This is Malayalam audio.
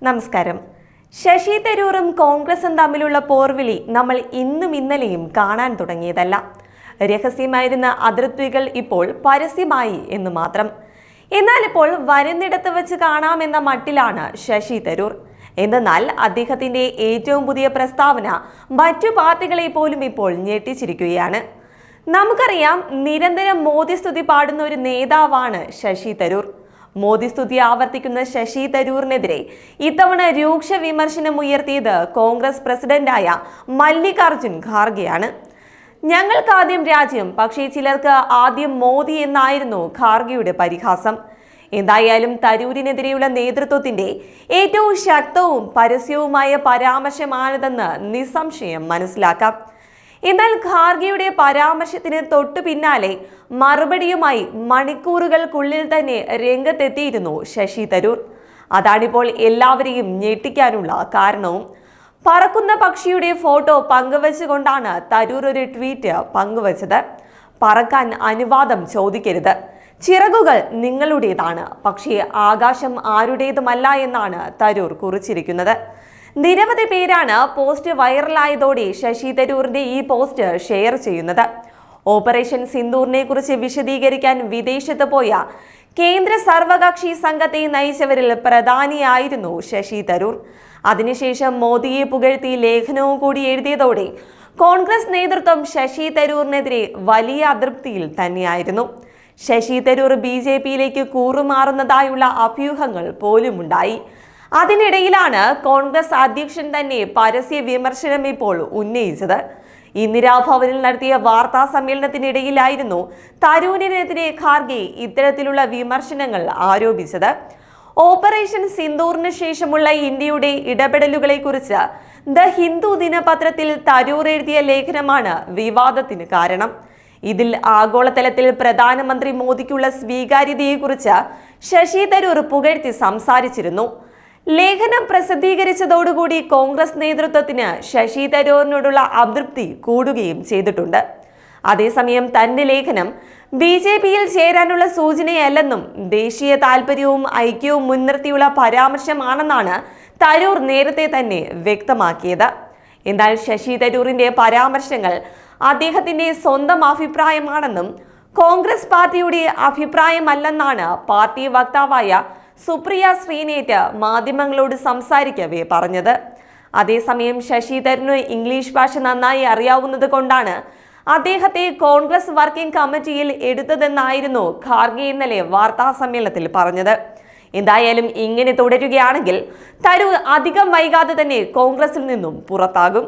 നമസ്കാരം. ശശി തരൂറും കോൺഗ്രസും തമ്മിലുള്ള പോർവിളി നമ്മൾ ഇന്നും ഇന്നലെയും കാണാൻ തുടങ്ങിയതല്ല. രഹസ്യമായിരുന്ന അതിർത്തികൾ ഇപ്പോൾ പരസ്യമായി എന്ന് മാത്രം. എന്നാൽ ഇപ്പോൾ വരുന്നിടത്ത് വെച്ച് കാണാമെന്ന മട്ടിലാണ് ശശി തരൂർ. എന്നാൽ അദ്ദേഹത്തിന്റെ ഏറ്റവും പുതിയ പ്രസ്താവന മറ്റു പാർട്ടികളെ പോലും ഇപ്പോൾ ഞെട്ടിച്ചിരിക്കുകയാണ്. നമുക്കറിയാം, നിരന്തരം മോദി സ്തുതി പാടുന്ന ഒരു നേതാവാണ് ശശി തരൂർ. മോദി സ്തുതി ആവർത്തിക്കുന്ന ശശി തരൂറിനെതിരെ ഇത്തവണ രൂക്ഷ വിമർശനം ഉയർത്തിയത് കോൺഗ്രസ് പ്രസിഡന്റായ മല്ലികാർജുൻ ഖാർഗെയാണ്. ഞങ്ങൾക്ക് ആദ്യം രാജ്യം, പക്ഷേ ചിലർക്ക് ആദ്യം മോദി എന്നായിരുന്നു ഖാർഗെയുടെ പരിഹാസം. എന്തായാലും തരൂരിനെതിരെയുള്ള നേതൃത്വത്തിന്റെ ഏറ്റവും ശക്തവും പരസ്യവുമായ പരാമർശമാണിതെന്ന് നിസ്സംശയം മനസ്സിലാക്കാം. എന്നാൽ ഖാർഗെയുടെ പരാമർശത്തിന് തൊട്ടു പിന്നാലെ മറുപടിയുമായി മണിക്കൂറുകൾക്കുള്ളിൽ തന്നെ രംഗത്തെത്തിയിരുന്നു ശശി തരൂർ. അതാണിപ്പോൾ എല്ലാവരെയും ഞെട്ടിക്കാനുള്ള കാരണവും. പറക്കുന്ന പക്ഷിയുടെ ഫോട്ടോ പങ്കുവച്ചുകൊണ്ടാണ് തരൂർ ഒരു ട്വീറ്റ് പങ്കുവച്ചത്. പറക്കാൻ അനുവാദം ചോദിക്കരുത്, ചിറകുകൾ നിങ്ങളുടേതാണ്, പക്ഷേ ആകാശം ആരുടേതുമല്ല എന്നാണ് തരൂർ കുറിച്ചിരിക്കുന്നത്. നിരവധി പേരാണ് പോസ്റ്റ് വൈറലായതോടെ ശശി തരൂറിന്റെ ഈ പോസ്റ്റ് ഷെയർ ചെയ്യുന്നത്. ഓപ്പറേഷൻ സിന്ദൂറിനെ കുറിച്ച് വിശദീകരിക്കാൻ വിദേശത്ത് പോയ കേന്ദ്ര സർവകക്ഷി സംഘത്തെ നയിച്ചവരിൽ പ്രധാനിയായിരുന്നു ശശി തരൂർ. അതിനുശേഷം മോദിയെ പുകഴ്ത്തി ലേഖനവും കൂടി എഴുതിയതോടെ കോൺഗ്രസ് നേതൃത്വം ശശി തരൂറിനെതിരെ വലിയ അതൃപ്തിയിൽ തന്നെയായിരുന്നു. ശശി തരൂർ BJPയിലേക്ക് കൂറുമാറുന്നതായുള്ള അഭ്യൂഹങ്ങൾ പോലുമുണ്ടായി. അതിനിടയിലാണ് കോൺഗ്രസ് അധ്യക്ഷൻ തന്നെ പരസ്യ വിമർശനം ഇപ്പോൾ ഉന്നയിച്ചത്. ഇന്ദിരാഭവനിൽ നടത്തിയ വാർത്താ സമ്മേളനത്തിനിടയിലായിരുന്നു തരൂരിനെതിരെ ഖാർഗെ ഇത്തരത്തിലുള്ള വിമർശനങ്ങൾ ആരോപിച്ചത്. ഓപ്പറേഷൻ സിന്ദൂറിന് ശേഷമുള്ള ഇന്ത്യയുടെ ഇടപെടലുകളെ കുറിച്ച് ദ ഹിന്ദു ദിനപത്രത്തിൽ തരൂർ എഴുതിയ ലേഖനമാണ് വിവാദത്തിന് കാരണം. ഇതിൽ ആഗോളതലത്തിൽ പ്രധാനമന്ത്രി മോദിക്കുള്ള സ്വീകാര്യതയെക്കുറിച്ച് ശശി തരൂർ പുകഴ്ത്തി സംസാരിച്ചിരുന്നു. ലേഖനം പ്രസിദ്ധീകരിച്ചതോടുകൂടി കോൺഗ്രസ് നേതൃത്വത്തിന് ശശി തരൂരിനോടുള്ള അതൃപ്തി കൂടുകയും ചെയ്തിട്ടുണ്ട്. അതേസമയം തന്റെ ലേഖനം BJPയിൽ ചേരാനുള്ള സൂചനയല്ലെന്നും ദേശീയ താൽപര്യവും ഐക്യവും മുൻനിർത്തിയുള്ള പരാമർശമാണെന്നാണ് തരൂർ നേരത്തെ തന്നെ വ്യക്തമാക്കിയത്. എന്നാൽ ശശി തരൂരിന്റെ പരാമർശങ്ങൾ അദ്ദേഹത്തിന്റെ സ്വന്തം അഭിപ്രായമാണെന്നും കോൺഗ്രസ് പാർട്ടിയുടെ അഭിപ്രായമല്ലെന്നാണ് പാർട്ടി വക്താവായ സുപ്രിയ ശ്രീനേറ്റ് മാധ്യമങ്ങളോട് സംസാരിക്കവേ പറഞ്ഞത്. അതേസമയം ശശി തരൂരിന് ഇംഗ്ലീഷ് ഭാഷ നന്നായി അറിയാവുന്നത് കൊണ്ടാണ് അദ്ദേഹത്തെ കോൺഗ്രസ് വർക്കിംഗ് കമ്മിറ്റിയിൽ എടുത്തതെന്നായിരുന്നു ഖാർഗെ ഇന്നലെ വാർത്താ സമ്മേളനത്തിൽ പറഞ്ഞത്. എന്തായാലും ഇങ്ങനെ തുടരുകയാണെങ്കിൽ തരൂർ അധികം വൈകാതെ തന്നെ കോൺഗ്രസിൽ നിന്നും പുറത്താകും.